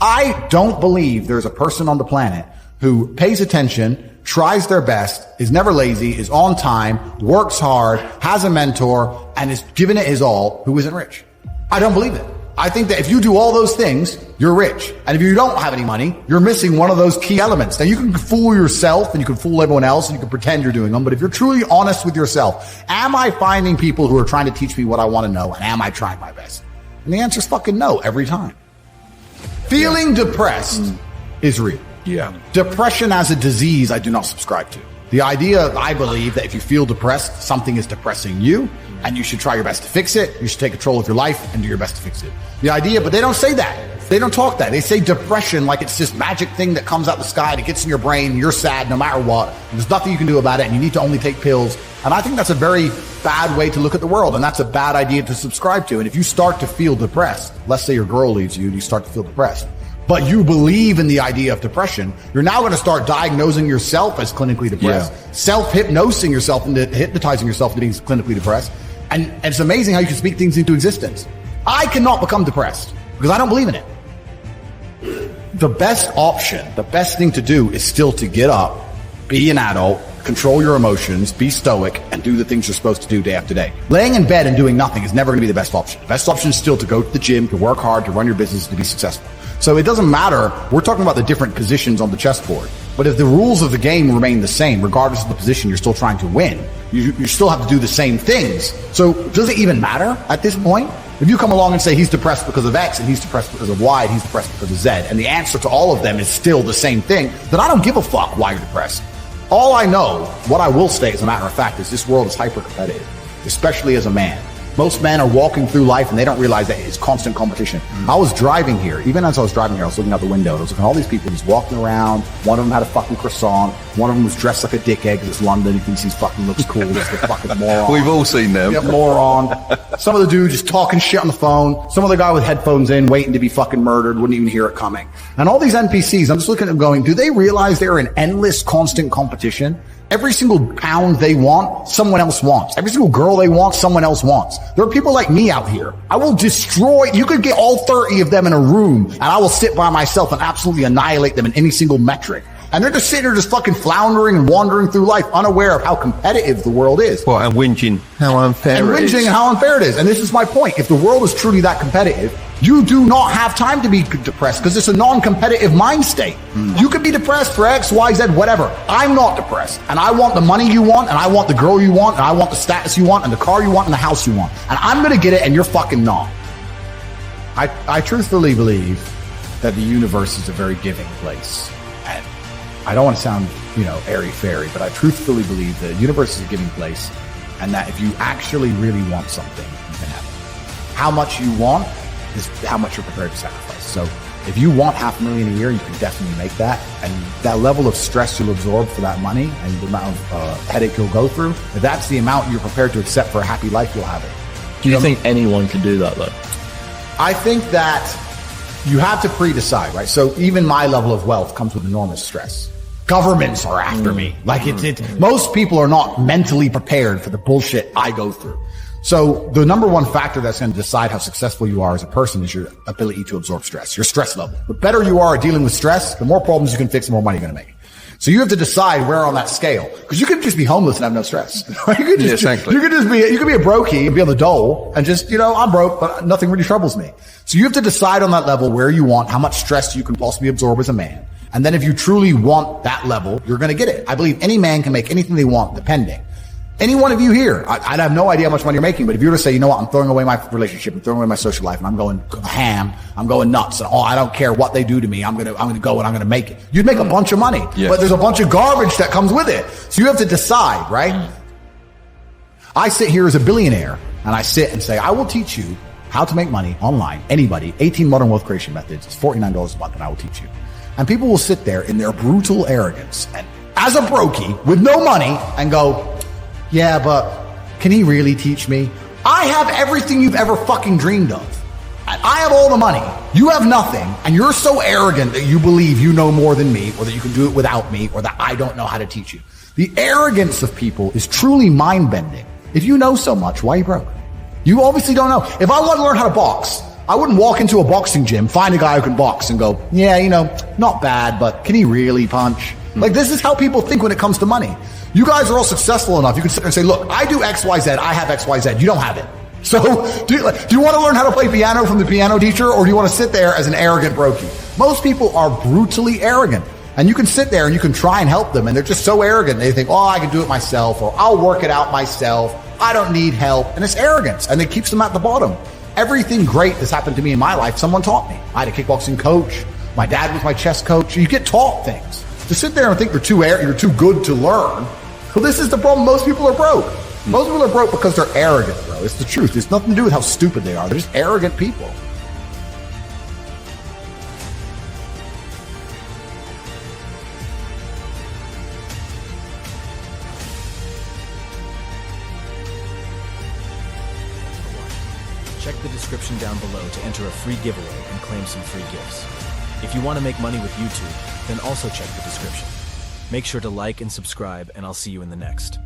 I don't believe there's a person on the planet who pays attention, tries their best, is never lazy, is on time, works hard, has a mentor, and is giving it his all, who isn't rich. I don't believe it. I think that if you do all those things, you're rich. And if you don't have any money, you're missing one of those key elements. Now, you can fool yourself and you can fool everyone else and you can pretend you're doing them. But if you're truly honest with yourself, am I finding people who are trying to teach me what I want to know? And am I trying my best? And the answer is fucking no every time. Feeling depressed is real. Yeah. Depression as a disease, I do not subscribe to. The idea, I believe, that if you feel depressed, something is depressing you, and you should try your best to fix it. You should take control of your life and do your best to fix it. The idea, but they don't say that. They don't talk that. They say depression like it's this magic thing that comes out the sky and it gets in your brain, and you're sad no matter what. There's nothing you can do about it, and you need to only take pills. And I think that's a very bad way to look at the world, and that's a bad idea to subscribe to. And if you start to feel depressed, let's say your girl leaves you and you start to feel depressed, but you believe in the idea of depression, you're now going to start diagnosing yourself as clinically depressed, self-hypnosing yourself into hypnotizing yourself into being clinically depressed. And it's amazing how you can speak things into existence. I cannot become depressed because I don't believe in it. The best option, the best thing to do is still to get up, be an adult, control your emotions, be stoic, and do the things you're supposed to do day after day. Laying in bed and doing nothing is never going to be the best option. The best option is still to go to the gym, to work hard, to run your business, to be successful. So it doesn't matter. We're talking about the different positions on the chessboard. But if the rules of the game remain the same, regardless of the position you're still trying to win, you still have to do the same things. So does it even matter at this point? If you come along and say he's depressed because of X, and he's depressed because of Y, and he's depressed because of Z, and the answer to all of them is still the same thing, then I don't give a fuck why you're depressed. All I know, what I will say as a matter of fact, is this world is hyper-competitive, especially as a man. Most men are walking through life and they don't realize that it's constant competition. I was driving here. Even as I was driving here, I was looking out the window. I was looking at all these people just walking around. One of them had a fucking croissant. One of them was dressed like a dickhead because it's London. He thinks he fucking looks cool. Just a fucking moron. We've all seen them. Yep, moron. Some of the dude just talking shit on the phone. Some other guy with headphones in, waiting to be fucking murdered, wouldn't even hear it coming. And all these NPCs, I'm just looking at them going, do they realize they're in endless, constant competition? Every single pound they want, someone else wants. Every single girl they want, someone else wants. There are people like me out here. I will destroy, you could get all 30 of them in a room, and I will sit by myself and absolutely annihilate them in any single metric. And they're just sitting there just fucking floundering and wandering through life, unaware of how competitive the world is. Well, and whinging how unfair it is. And whinging how unfair it is. And this is my point. If the world is truly that competitive, you do not have time to be depressed because it's a non-competitive mind state. You could be depressed for X, Y, Z, whatever. I'm not depressed. And I want the money you want, and I want the girl you want, and I want the status you want, and the car you want, and the house you want. And I'm going to get it, and you're fucking not. I truthfully believe that the universe is a very giving place. And I don't want to sound, airy-fairy, but I truthfully believe the universe is a giving place, and that if you actually really want something, you can have it. How much you want is how much you're prepared to sacrifice. So if you want $500,000 a year, you can definitely make that. And that level of stress you'll absorb for that money and the amount of headache you'll go through, if that's the amount you're prepared to accept for a happy life, you'll have it. Do you think anyone can do that though? I think that you have to pre-decide, right? So even my level of wealth comes with enormous stress. Governments are after me. Like most people are not mentally prepared for the bullshit I go through. So the number one factor that's going to decide how successful you are as a person is your ability to absorb stress, your stress level. The better you are at dealing with stress, the more problems you can fix, the more money you're going to make. So you have to decide where on that scale, because you could just be homeless and have no stress. You could just be a brokey and be on the dole and just, I'm broke, but nothing really troubles me. So you have to decide on that level where you want, how much stress you can possibly absorb as a man. And then if you truly want that level, you're going to get it. I believe any man can make anything they want, depending. Any one of you here, I'd have no idea how much money you're making, but if you were to say, you know what, I'm throwing away my relationship, I'm throwing away my social life, and I'm going ham, I'm going nuts, and I don't care what they do to me, I'm gonna go and I'm gonna make it. You'd make a bunch of money, but there's a bunch of garbage that comes with it. So you have to decide, right? I sit here as a billionaire, and I sit and say, I will teach you how to make money online, anybody, 18 modern wealth creation methods, it's $49 a month, and I will teach you. And people will sit there in their brutal arrogance, and as a brokey, with no money, and go, yeah, but can he really teach me? I have everything you've ever fucking dreamed of. I have all the money. You have nothing. And you're so arrogant that you believe you know more than me, or that you can do it without me, or that I don't know how to teach you. The arrogance of people is truly mind-bending. If you know so much, why are you broke? You obviously don't know. If I want to learn how to box, I wouldn't walk into a boxing gym, find a guy who can box and go, yeah, you know, not bad, but can he really punch? Like, this is how people think when it comes to money. You guys are all successful enough. You can sit there and say, look, I do X, Y, Z. I have X, Y, Z. You don't have it. So do you want to learn how to play piano from the piano teacher, or do you want to sit there as an arrogant brokey? Most people are brutally arrogant. And you can sit there and you can try and help them, and they're just so arrogant. They think, oh, I can do it myself, or I'll work it out myself. I don't need help. And it's arrogance, and it keeps them at the bottom. Everything great that's happened to me in my life, someone taught me. I had a kickboxing coach. My dad was my chess coach. You get taught things. To sit there and think you're too good to learn, well, this is the problem. Most people are broke. Most people are broke because they're arrogant, bro. It's the truth. It's nothing to do with how stupid they are. They're just arrogant people. Check the description down below to enter a free giveaway and claim some free gifts. If you want to make money with YouTube, then also check the description. Make sure to like and subscribe, and I'll see you in the next.